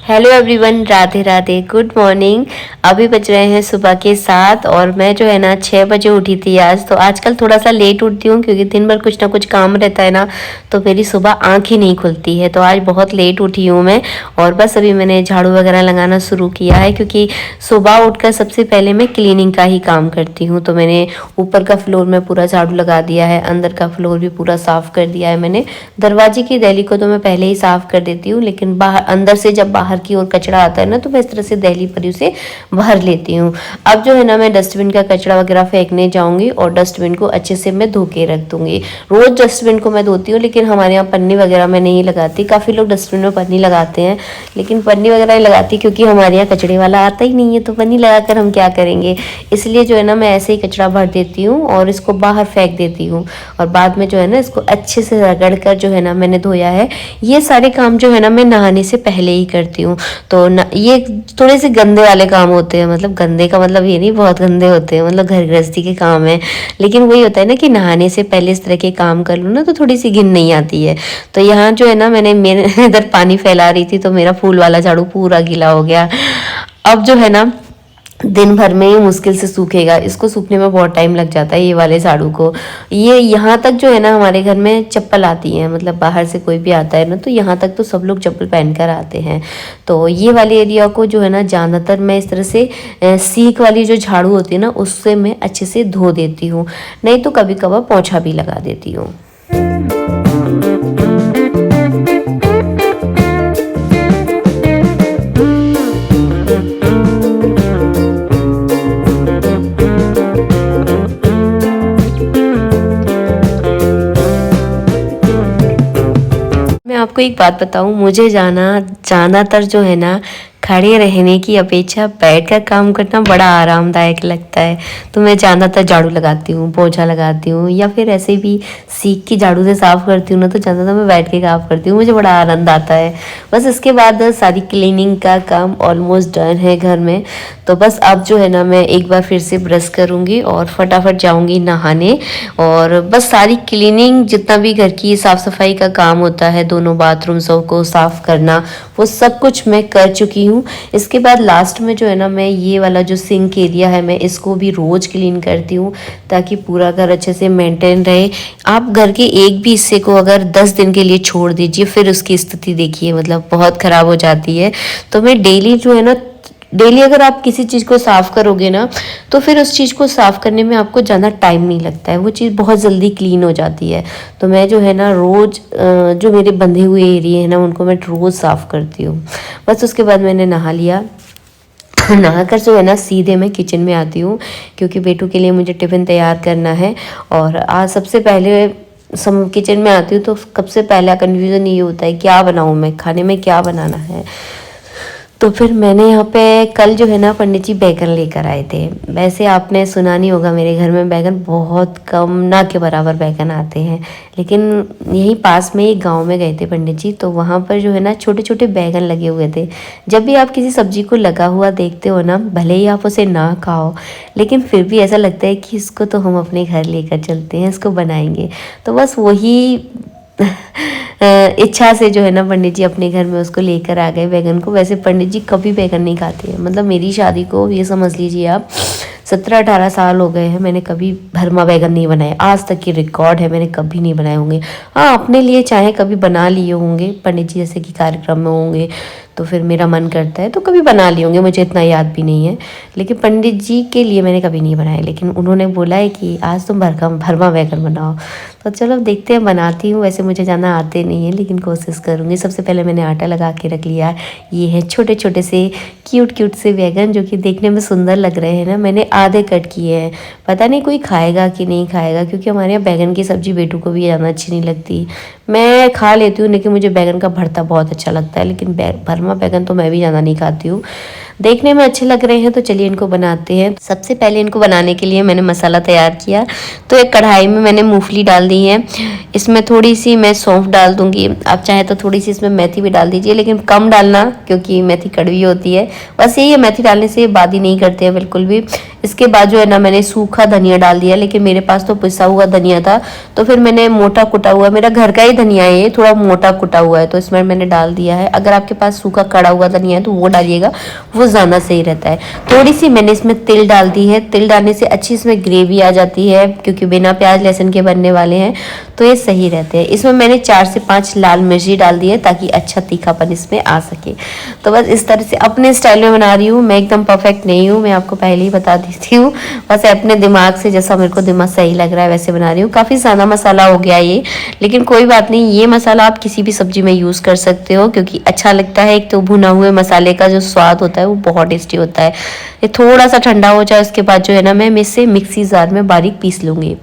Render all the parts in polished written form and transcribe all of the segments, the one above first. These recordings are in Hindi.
Hello everyone, Radhe Radhe, good morning. अभी बज रहे हैं सुबह के 7 और मैं जो है ना 6 बजे उठी थी आज। तो आजकल थोड़ा सा लेट उठती हूँ क्योंकि दिन भर कुछ ना कुछ काम रहता है ना, तो मेरी सुबह आँख ही नहीं खुलती है। तो आज बहुत लेट उठी हूँ मैं और बस अभी मैंने झाड़ू वगैरह लगाना शुरू किया है क्योंकि सुबह उठकर सबसे पहले मैं क्लीनिंग का ही काम करती हूँ। तो मैंने ऊपर का फ्लोर में पूरा झाड़ू लगा दिया है, अंदर का फ्लोर भी पूरा साफ़ कर दिया है मैंने। दरवाजे की दहली को तो मैं पहले ही साफ़ कर देती हूँ, लेकिन बाहर अंदर से जब बाहर की ओर कचरा आता है ना तो मैं इस तरह से दहली पर उसे भर लेती हूँ। अब जो है ना मैं डस्टबिन का कचरा वगैरह फेंकने जाऊंगी और डस्टबिन को अच्छे से मैं धो के रख दूंगी। रोज डस्टबिन को मैं धोती हूँ, लेकिन हमारे यहाँ पन्नी वगैरह मैं नहीं लगाती। काफ़ी लोग डस्टबिन में पन्नी लगाते हैं, लेकिन पन्नी वगैरह नहीं लगाती क्योंकि हमारे यहाँ कचरे वाला आता ही नहीं है, तो पन्नी लगाकर हम क्या करेंगे। इसलिए जो है ना मैं ऐसे ही कचरा भर देती हूँ और इसको बाहर फेंक देती हूँ और बाद में जो है ना इसको अच्छे से रगड़ कर जो है ना मैंने धोया है। ये सारे काम जो है ना मैं नहाने से पहले ही करती हूँ। तो ये थोड़े से गंदे वाले काम होते हैं, मतलब गंदे का मतलब ये नहीं बहुत गंदे होते हैं, मतलब घर गृहस्थी के काम है। लेकिन वही होता है ना कि नहाने से पहले इस तरह के काम कर लूँ ना तो थोड़ी सी घिन नहीं आती है। तो यहाँ जो है ना मैंने मेरे इधर पानी फैला रही थी तो मेरा फूल वाला झाड़ू पूरा गीला हो गया। अब जो है ना दिन भर में ही मुश्किल से सूखेगा, इसको सूखने में बहुत टाइम लग जाता है ये वाले झाड़ू को। ये यहाँ तक जो है ना हमारे घर में चप्पल आती है, मतलब बाहर से कोई भी आता है ना तो यहाँ तक तो सब लोग चप्पल पहनकर आते हैं। तो ये वाले एरिया को जो है ना ज़्यादातर मैं इस तरह से सीख वाली जो झाड़ू होती है ना उससे मैं अच्छे से धो देती हूँ, नहीं तो कभी कभार पोंछा भी लगा देती हूँ। मैं आपको एक बात बताऊं, मुझे ज़्यादातर जो है ना खड़े रहने की अपेक्षा बैठकर काम करना बड़ा आरामदायक लगता है। तो मैं ज़्यादातर झाड़ू लगाती हूँ, पोंछा लगाती हूँ या फिर ऐसे भी सीख की झाड़ू से साफ़ करती हूँ ना तो ज़्यादातर मैं बैठ के काम करती हूँ, मुझे बड़ा आनंद आता है। बस इसके बाद सारी क्लीनिंग का काम ऑलमोस्ट डन है घर में। तो बस अब जो है ना मैं एक बार फिर से ब्रश करूँगी और फटाफट जाऊँगी नहाने और बस सारी क्लीनिंग जितना भी घर की साफ़ सफाई का काम होता है, दोनों बाथरूम को साफ़ करना, वो सब कुछ मैं कर चुकी हूँ। इसके बाद लास्ट में जो है ना मैं ये वाला जो सिंक एरिया है मैं इसको भी रोज़ क्लीन करती हूँ ताकि पूरा घर अच्छे से मेंटेन रहे। आप घर के एक भी हिस्से को अगर 10 दिन के लिए छोड़ दीजिए फिर उसकी स्थिति देखिए, मतलब बहुत ख़राब हो जाती है। तो मैं डेली जो है ना डेली अगर आप किसी चीज़ को साफ़ करोगे ना तो फिर उस चीज़ को साफ़ करने में आपको ज़्यादा टाइम नहीं लगता है, वो चीज़ बहुत जल्दी क्लीन हो जाती है। तो मैं जो है ना रोज़ जो मेरे बंधे हुए एरिया है ना उनको मैं रोज़ साफ़ करती हूँ। बस उसके बाद मैंने नहा लिया। नहाकर जो है ना सीधे मैं किचन में आती हूँ क्योंकि बेटू के लिए मुझे टिफ़िन तैयार करना है। और आज सबसे पहले किचन में आती हूँ तो सबसे पहला कन्फ्यूज़न ये होता है क्या बनाऊँ मैं, खाने में क्या बनाना है। तो फिर मैंने यहाँ पे कल जो है ना पंडित जी बैगन लेकर आए थे। वैसे आपने सुना नहीं होगा, मेरे घर में बैगन बहुत कम, ना के बराबर बैगन आते हैं, लेकिन यहीं पास में एक गांव में गए थे पंडित जी, तो वहाँ पर जो है ना छोटे छोटे बैगन लगे हुए थे। जब भी आप किसी सब्जी को लगा हुआ देखते हो ना, भले ही आप उसे ना खाओ लेकिन फिर भी ऐसा लगता है कि इसको तो हम अपने घर लेकर चलते हैं, इसको बनाएंगे। तो बस वही इच्छा से जो है ना पंडित जी अपने घर में उसको लेकर आ गए बैगन को। वैसे पंडित जी कभी बैगन नहीं खाते हैं, मतलब मेरी शादी को ये समझ लीजिए आप 17-18 साल हो गए हैं, मैंने कभी भरमा बैगन नहीं बनाए। आज तक की रिकॉर्ड है, मैंने कभी नहीं बनाए होंगे। हाँ, अपने लिए चाहे कभी बना लिए होंगे, पंडित जी जैसे कि कार्यक्रम में होंगे तो फिर मेरा मन करता है तो कभी बना लिए होंगे, मुझे इतना याद भी नहीं है। लेकिन पंडित जी के लिए मैंने कभी नहीं बनाए, लेकिन उन्होंने बोला है कि आज तुम भरमा बैगन बनाओ। तो चलो देखते हैं, बनाती हूँ। वैसे मुझे ज़्यादा आते नहीं है लेकिन कोशिश करूँगी। सबसे पहले मैंने आटा लगा के रख लिया। ये है छोटे छोटे से क्यूट से बैगन जो कि देखने में सुंदर लग रहे हैं ना, मैंने आधे कट किए हैं। पता नहीं कोई खाएगा कि नहीं खाएगा, क्योंकि हमारे यहाँ बैगन की सब्ज़ी बेटू को भी ज़्यादा अच्छी नहीं लगती। मैं खा लेती हूँ लेकिन मुझे बैगन का भरता बहुत अच्छा लगता है, लेकिन भरमा बैगन तो मैं भी ज़्यादा नहीं खाती हूँ। देखने में अच्छे लग रहे हैं तो चलिए इनको बनाते हैं। सबसे पहले इनको बनाने के लिए मैंने मसाला तैयार किया। तो एक कढ़ाई में मैंने मूंगफली डाल दी है, इसमें थोड़ी सी मैं सौंफ डाल दूंगी। आप चाहे तो थोड़ी सी इसमें मेथी भी डाल दीजिए, लेकिन कम डालना क्योंकि मेथी कड़वी होती है। बस यही है, मेथी डालने से बादी नहीं करते हैं बिल्कुल भी। इसके बाद जो है ना मैंने सूखा धनिया डाल दिया, लेकिन मेरे पास तो पिसा हुआ धनिया था तो फिर मैंने मोटा कुटा हुआ, मेरा घर का ही धनिया है ये, थोड़ा मोटा कुटा हुआ है तो इसमें मैंने डाल दिया है। अगर आपके पास सूखा कड़ा हुआ धनिया है तो वो डालिएगा, वो ज़्यादा सही रहता है। थोड़ी सी मैंने इसमें तिल डाल दी है, तिल डालने से अच्छी इसमें ग्रेवी आ जाती है, क्योंकि बिना प्याज लहसुन के बनने वाले हैं तो ये सही रहते हैं। इसमें मैंने 4 से 5 लाल मिर्ची डाल दी है ताकि अच्छा तीखापन इसमें आ सके। तो बस इस तरह से अपने स्टाइल में बना रही हूँ, मैं एकदम परफेक्ट नहीं हूँ, मैं आपको पहले ही बता देती हूँ। बस अपने दिमाग से जैसा मेरे को दिमाग सही लग रहा है वैसे बना रही हूँ। काफ़ी ज़्यादा मसाला हो गया ये, लेकिन कोई बात नहीं, ये मसाला आप किसी भी सब्जी में यूज़ कर सकते हो क्योंकि अच्छा लगता है। एक तो भुना हुए मसाले का जो स्वाद होता है वो बहुत टेस्टी होता है। ये थोड़ा सा ठंडा हो जाए उसके बाद जो है ना मैं इसे मिक्सी जार में बारीक पीस लूँगी।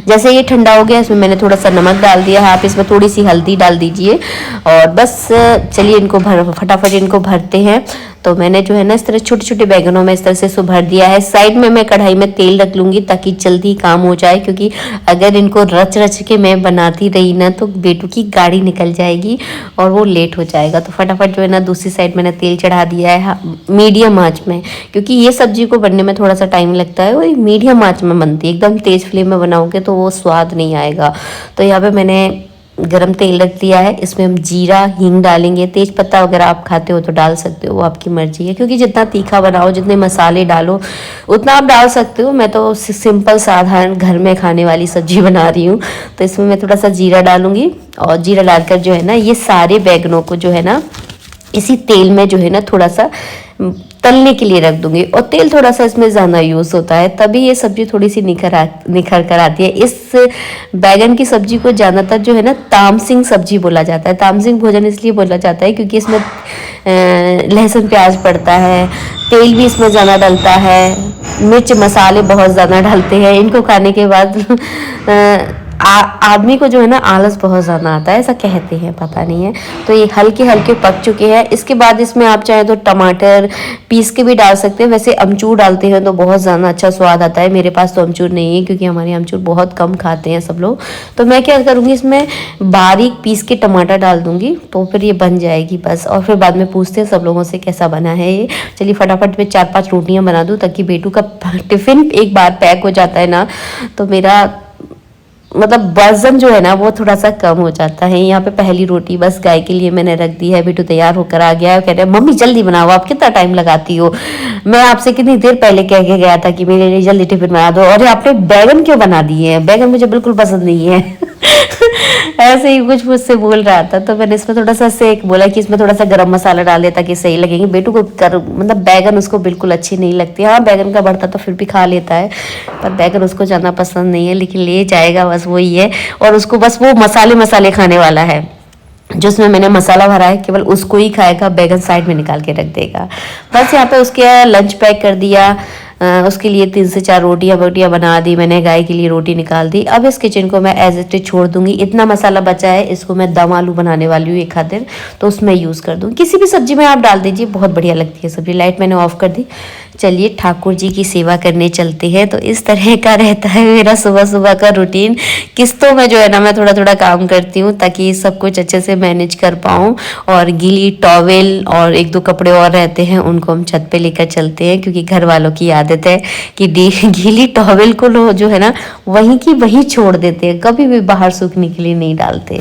जैसे ये ठंडा हो गया इसमें मैंने थोड़ा सा नमक डाल दिया है, आप इसमें थोड़ी सी हल्दी डाल दीजिए और बस चलिए इनको फटाफट इनको भरते हैं। तो मैंने जो है ना इस तरह छोटे छोटे बैगनों में इस तरह से इसको भर दिया है। साइड में मैं कढ़ाई में तेल रख लूँगी ताकि जल्दी काम हो जाए, क्योंकि अगर इनको रच रच के मैं बनाती रही ना तो बेटू की गाड़ी निकल जाएगी और वो लेट हो जाएगा। तो फटाफट जो है ना दूसरी साइड मैंने तेल चढ़ा दिया है मीडियम आंच में, क्योंकि ये सब्जी को बनने में थोड़ा सा टाइम लगता है, वो मीडियम आंच में बनती है। एकदम तेज़ फ्लेम में बनाओगे तो वो स्वाद नहीं आएगा। तो यहाँ पे मैंने गरम तेल रख दिया है, इसमें हम जीरा हींग डालेंगे। तेज पत्ता अगर आप खाते हो तो डाल सकते हो, वो आपकी मर्जी है, क्योंकि जितना तीखा बनाओ जितने मसाले डालो उतना आप डाल सकते हो। मैं तो सिंपल साधारण घर में खाने वाली सब्जी बना रही हूँ, तो इसमें मैं थोड़ा सा जीरा डालूंगी और जीरा डालकर जो है ना ये सारे बैगनों को जो है ना इसी तेल में जो है ना थोड़ा सा तलने के लिए रख दूंगी। और तेल थोड़ा सा इसमें ज़्यादा यूज़ होता है तभी ये सब्जी थोड़ी सी निखर कर आती है। इस बैगन की सब्जी को ज़्यादातर जो है ना तामसिंग सब्जी बोला जाता है। तामसिंग भोजन इसलिए बोला जाता है क्योंकि इसमें लहसुन प्याज पड़ता है, तेल भी इसमें ज़्यादा डलता है, मिर्च मसाले बहुत ज़्यादा डालते हैं। इनको खाने के बाद आदमी को जो है ना आलस बहुत ज़्यादा आता है, ऐसा कहते हैं, पता नहीं है। तो ये हल्के हल्के पक चुके हैं। इसके बाद इसमें आप चाहे तो टमाटर पीस के भी डाल सकते हैं, वैसे अमचूर डालते हैं तो बहुत ज़्यादा अच्छा स्वाद आता है। मेरे पास तो अमचूर नहीं है क्योंकि हमारे अमचूर बहुत कम खाते हैं सब लोग। तो मैं क्या करूँगी इसमें बारीक पीस के टमाटर डाल दूँगी तो फिर ये बन जाएगी बस। और फिर बाद में पूछते हैं सब लोगों से कैसा बना है ये। चलिए फटाफट में 4-5 रोटियाँ बना दूँ ताकि बेटू का टिफ़िन एक बार पैक हो जाता है ना तो मेरा मतलब वजन जो है ना वो थोड़ा सा कम हो जाता है। यहाँ पे पहली रोटी बस गाय के लिए मैंने रख दी है। बेटू तैयार होकर आ गया है, कह रहे मम्मी जल्दी बनाओ, आप कितना टाइम लगाती हो, मैं आपसे कितनी देर पहले कह के गया था कि मेरे लिए जल्दी टिफिन बना दो, और आपने बैगन क्यों बना दिए हैं, बैगन मुझे बिल्कुल पसंद नहीं है। ऐसे ही कुछ मुझसे बोल रहा था तो मैंने इसमें थोड़ा सा से बोला कि इसमें थोड़ा सा गरम मसाला डाल दे ताकि सही लगेंगे। बेटू को मतलब बैगन उसको बिल्कुल अच्छी नहीं लगती। हाँ बैगन का भरता तो फिर भी खा लेता है, पर बैगन उसको ज़्यादा पसंद नहीं है, लेकिन ले जाएगा बस वही है। और उसको बस वो मसाले खाने वाला है, जो उसमें मैंने मसाला भरा है केवल उसको ही खाएगा, बैगन साइड में निकाल के रख देगा। बस यहाँ पे उसके लंच पैक कर दिया। उसके लिए 3 से 4 रोटियां बना दी मैंने, गाय के लिए रोटी निकाल दी। अब इस किचन को मैं एज इट इज छोड़ दूंगी। इतना मसाला बचा है, इसको मैं दम आलू बनाने वाली हूँ एक खातिर, तो उसमें यूज़ कर दूँगी। किसी भी सब्जी में आप डाल दीजिए, बहुत बढ़िया लगती है सब्जी। लाइट मैंने ऑफ कर दी। चलिए ठाकुर जी की सेवा करने चलते हैं। तो इस तरह का रहता है मेरा सुबह सुबह का रूटीन। किस्तों में जो है ना मैं थोड़ा थोड़ा काम करती हूँ ताकि सब कुछ अच्छे से मैनेज कर पाऊँ। और गीली टॉवेल और 1-2 कपड़े और रहते हैं, उनको हम छत पे लेकर चलते हैं, क्योंकि घर वालों की आदत है कि गीली टॉवेल को लो जो है ना वहीं की वहीं छोड़ देते हैं, कभी भी बाहर सूखने के लिए नहीं डालते।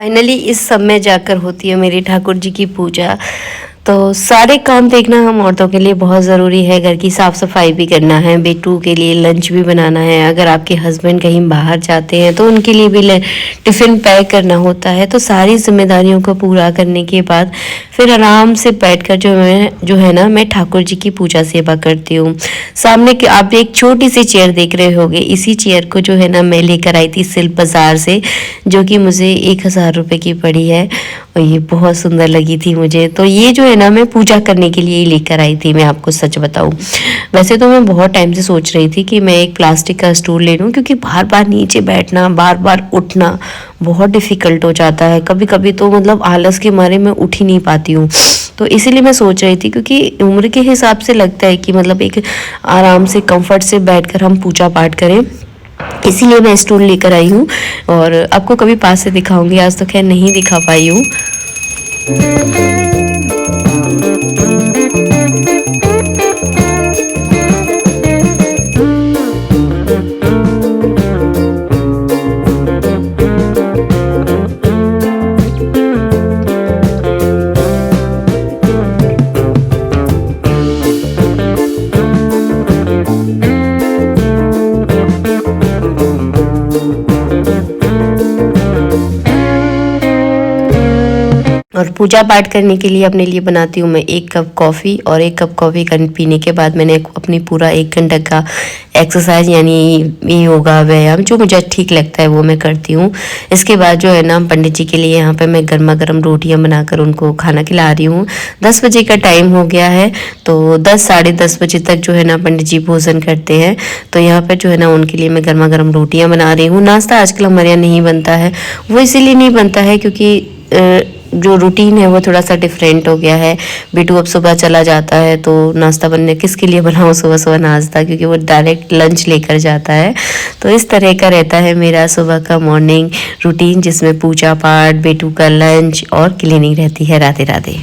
फाइनली इस समय जाकर होती है मेरी ठाकुर जी की पूजा। तो सारे काम देखना हम औरतों के लिए बहुत ज़रूरी है। घर की साफ़ सफाई भी करना है, बेटू के लिए लंच भी बनाना है, अगर आपके हस्बैंड कहीं बाहर जाते हैं तो उनके लिए भी टिफ़िन पैक करना होता है। तो सारी जिम्मेदारियों को पूरा करने के बाद फिर आराम से बैठकर जो है ना मैं ठाकुर जी की पूजा सेवा करती हूँ। सामने के आप एक छोटी सी चेयर देख रहे होंगे, इसी चेयर को जो है ना मैं लेकर आई थी सिल्क बाज़ार से, जो कि मुझे 1000 रुपये की पड़ी है। और ये बहुत सुंदर लगी थी मुझे। तो ये जो है ना मैं पूजा करने के लिए ही लेकर आई थी, मैं आपको सच बताऊं। वैसे तो मैं बहुत टाइम से सोच रही थी कि मैं एक प्लास्टिक का स्टूल ले लूं, क्योंकि बार बार नीचे बैठना, बार बार उठना बहुत डिफ़िकल्ट हो जाता है। कभी कभी तो मतलब आलस के मारे मैं उठ ही नहीं पाती हूँ। तो इसीलिए मैं सोच रही थी, क्योंकि उम्र के हिसाब से लगता है कि मतलब एक आराम से कंफर्ट से बैठकर हम पूजा पाठ करें, इसीलिए मैं स्टूल लेकर आई हूँ। और आपको कभी पास से दिखाऊंगी, आज तो खैर नहीं दिखा पाई हूँ। और पूजा पाठ करने के लिए अपने लिए बनाती हूँ मैं 1 कप कॉफ़ी, और 1 कप कॉफ़ी पीने के बाद मैंने अपनी पूरा 1 घंटा का एक्सरसाइज यानी योगा व्यायाम जो मुझे ठीक लगता है वो मैं करती हूँ। इसके बाद जो है ना पंडित जी के लिए यहाँ पे मैं गर्मा गर्म रोटियाँ बनाकर उनको खाना खिला रही हूँ। 10 बजे का टाइम हो गया है, तो 10 साढ़े 10 बजे तक जो है ना पंडित जी भोजन करते हैं। तो यहाँ पर जो है ना उनके लिए मैं गर्मा गर्म रोटियाँ बना रही हूँ। नाश्ता आजकल हमारे यहाँ नहीं बनता है, वो इसीलिए नहीं बनता है क्योंकि जो रूटीन है वो थोड़ा सा डिफरेंट हो गया है। बिट्टू अब सुबह चला जाता है, तो नाश्ता बनने किसके लिए बनाऊँ सुबह सुबह नाश्ता, क्योंकि वो डायरेक्ट लंच लेकर जाता है। तो इस तरह का रहता है मेरा सुबह का मॉर्निंग रूटीन, जिसमें पूजा पाठ, बिट्टू का लंच और क्लीनिंग रहती है। राधे राधे।